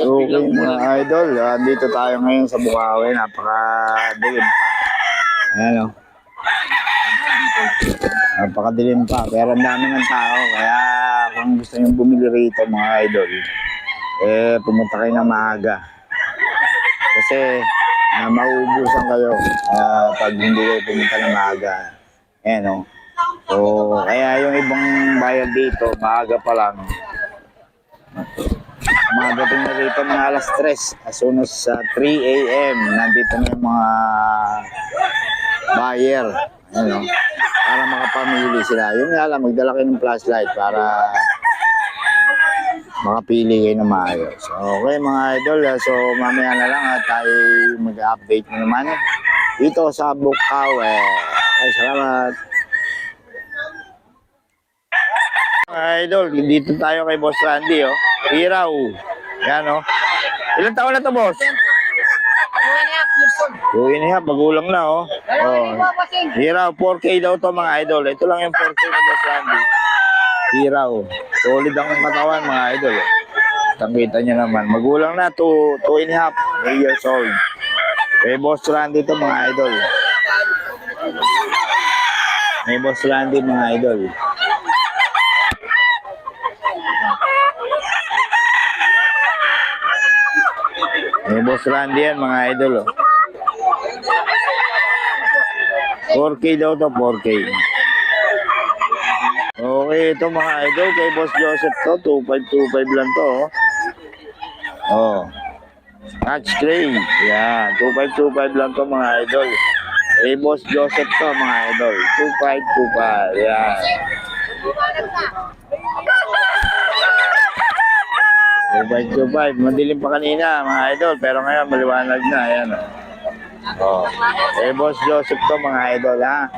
Okay mga idol, dito tayo ngayon sa Bukawi, napakadilim pa. Ayan o. Napakadilim pa, pero ang dami ng tao. Kaya kung gusto nyo bumili rito mga idol, pumunta kayo na maaga. Kasi mauubusan kayo pag hindi kayo pumunta na maaga. Ayan o. So, kaya yung ibang bayad dito, maaga pa lang. Magating na rito mga alas 3, as soon as 3 a.m. nandito na yung mga buyer, ano, para makapamili sila. Yun nga lang, magdala kayo ng flashlight para makapili kayo ng maayos. Okay mga idol, so mamaya na lang tayo mag-update na naman dito sa Bukawi. Ay, salamat. Mga idol, dito tayo kay Boss Randy, oh. Hiraw. Yan, oh. Ilang taon na to, boss? 2.5 years. Magulang na, oh. Hiraw, 4K daw to, mga idol. Ito lang yung 4K na Boss Randy. Hiraw. Solid ang katawan, mga idol. Tangkita niya naman. Magulang na, 2.5 years old. Kay Boss Randy to, mga idol. May Boss Randy, mga idol. May Boss Randy yan, mga idol, oh. 4K daw to, 4K. Okay, ito mga idol, kay Boss Joseph to, 2525 lang to, oh. Oh. Touch screen. Yan, 2525 lang to, mga idol. Kay Boss Joseph to, mga idol. 2525. Yan. 2525. Madilim pa kanina, mga idol, pero ngayon maliwanag na. Ayan, oh. Eh, Boss Joseph to, mga idol, ha?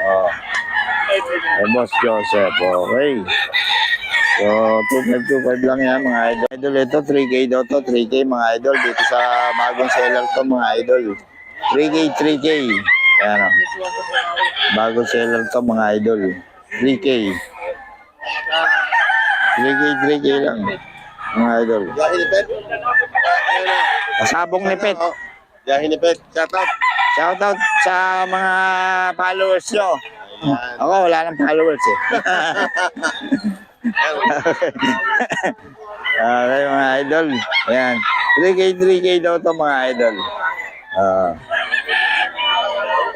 Oh. Eh, Boss Joseph, okay. So, 2525 lang yan, mga idol. Idol, ito, 3K daw to, 3K, mga idol. Dito sa bagong seller to, mga idol. 3K, 3K. Ayan, oh. Bagong seller to, mga idol. 3K. 3K, 3K lang. Mga idol. Pasabong ni Pet. Yahin ni Pet. Shoutout. Shoutout sa mga followers nyo. Ako, wala nang followers eh. Okay, mga idol. Ayan. 3K, 3K daw to, mga idol.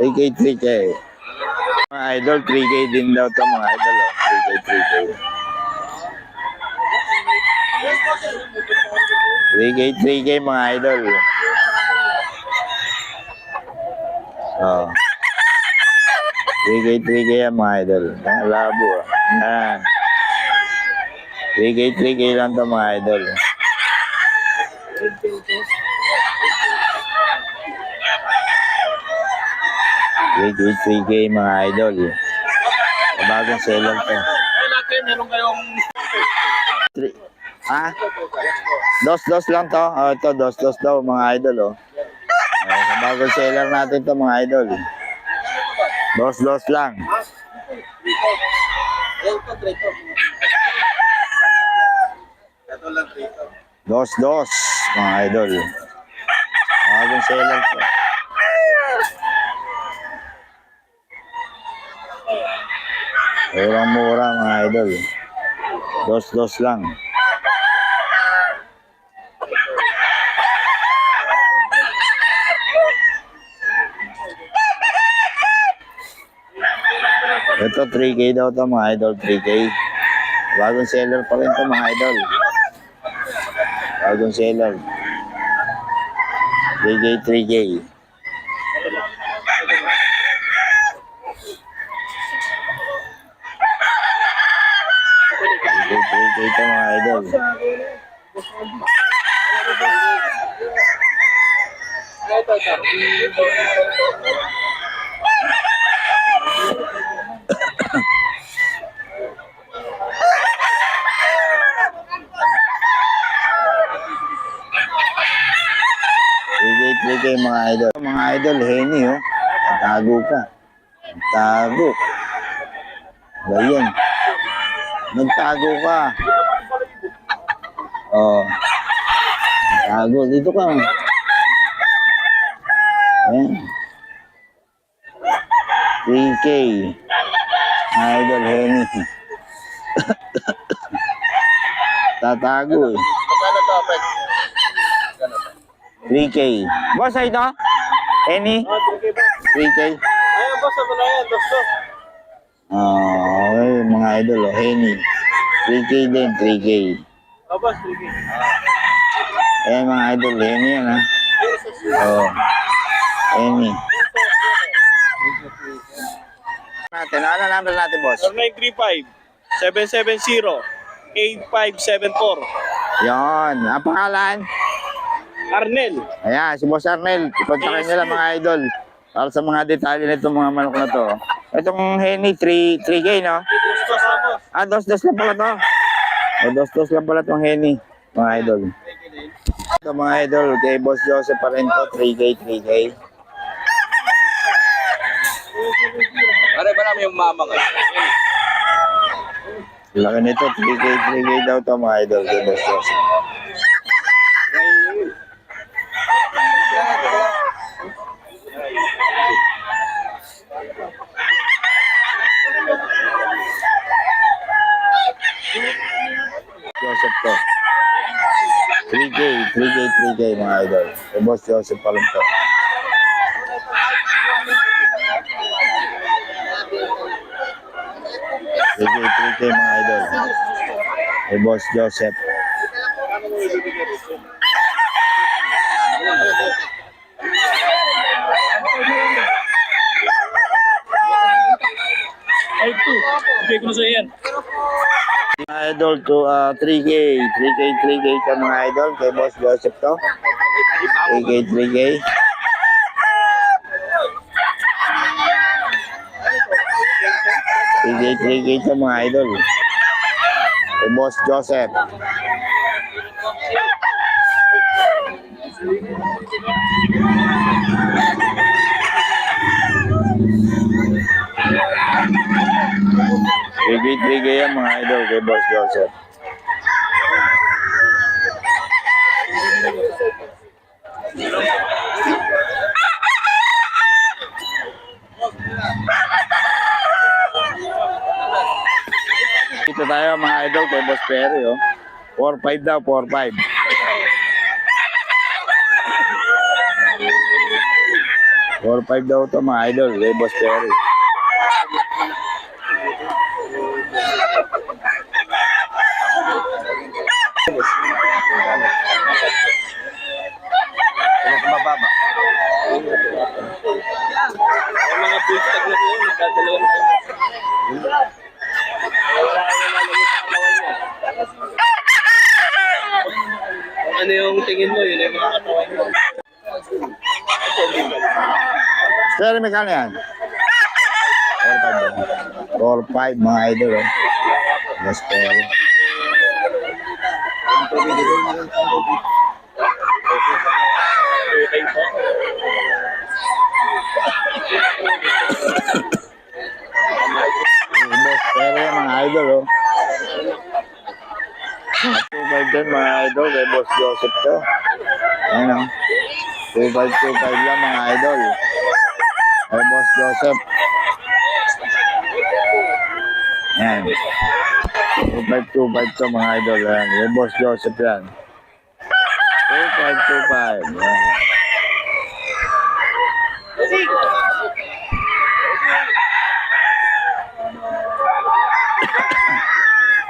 3K, 3K. Mga idol, 3K din daw to, mga idol. 3K, 3K. 3K, 3K, mga idol. Oh. 3K, 3K yan, mga idol. Ang labo, ah. 3K, 3K lang to, mga idol. K, 3K, mga idol. Bagong seller to. Meron kayong... Ha? Dos lang to. Oh, ito, dos daw, mga idol, oh. Sa bagong seller natin to, mga idol. Dos lang. Dos, mga idol. Bagong seller to. Murang-mura, mga idol. Dos lang. Ito, 3K daw to, mga idol, 3K. Bagong seller pa rin to, mga idol. Bagong seller. 3K, 3K. 3K to, mga idol. Bigay mga idol. Mga idol, Henny, oh. Tago ka. Tago. Bayan. Nagtago ka. Oh. Tago, dito ka. Ayan. 3K. Idol, Henny. Tatago eh. Magkano to, Pet? 3K. Boss, ay ito? Henny? 3K ba? 3K. Ayun, boss, ano na yan? Gusto. Okay, mga idol, oh, Henny. 3K din, 3K. Boss, 3K. Ayan mga idol, Henny yan ha. Oh, Henny. Ano number natin, boss? 0935-770-8574. Yon, ang pangalan? Arnel. Ayan, si Boss Arnel. Ikontakin nyo lang mga idol. Para sa mga detalye nitong mga manok na to. Itong Henny, 3K, no? Gusto sa boss. Ah, dos-dos lang pala to. O, dos-dos lang pala itong Henny, mga idol. Ito mga idol, kay Boss Joseph pa rin to, 3K. Pare, marami yung mamang. Laki nito, 3K daw to mga idol, kay Boss Joseph. Joseph to. 3K mga idol. Kay Boss Joseph pa rin to. Three K mga idol. Kay Boss Joseph. Ay, 2. Bigay ko na sa'yo yan. Mga idol to 3K ka mga idol. Kay Boss Joseph to. 3K. 3K to mga idol. Kay Boss Joseph. Three K yan mga idol kay Boss Joseph. Dito tayo mga idol kay Boss Perry, oh. 4-5 daw, 4-5. 4-5 daw to mga idol kay Boss Perry. Mababa. Yung mga big tag na po, nagdadalawa na. Ano yung tingin mo, yun yung mga katawan mo. Perry, magkano yan? 4-5 mga idol, oh. Boss Perry. Okay po. Boss Perry mga idol, oh. 2-5 din mga idol kay Boss Joseph to. Ayan, oh. 2-5 lang mga idol. Kay Boss Joseph. Ayan. 2-5 to mga idol. Ayan. Kay Boss Joseph yan. 2-5. Ayan.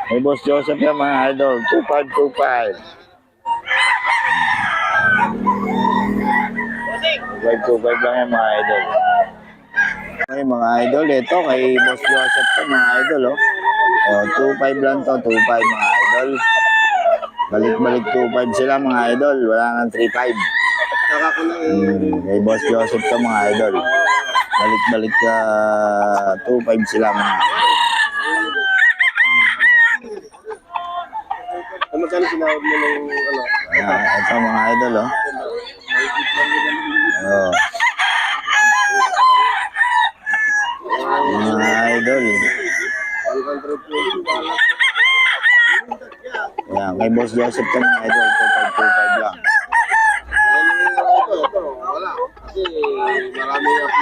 Kay Boss Joseph yan mga idol. 2-5. 2-5 lang yan mga idol. Okay mga idol, ito kay Boss Joseph to mga idol, oh. Oh, 2-5 lang to, 2-5 mga idol. Balik-balik 2-5 sila mga idol, wala nang 3-5. Kay Boss Joseph to mga idol. Balik-balik 2-5 sila mga idol. Magkano sinawag mo ng ano? Ayan, ito mga idol, oh. Oh. Mga idol. Ayan, kay Boss Joseph to mga idol, 2-5 lang. kasi marami yung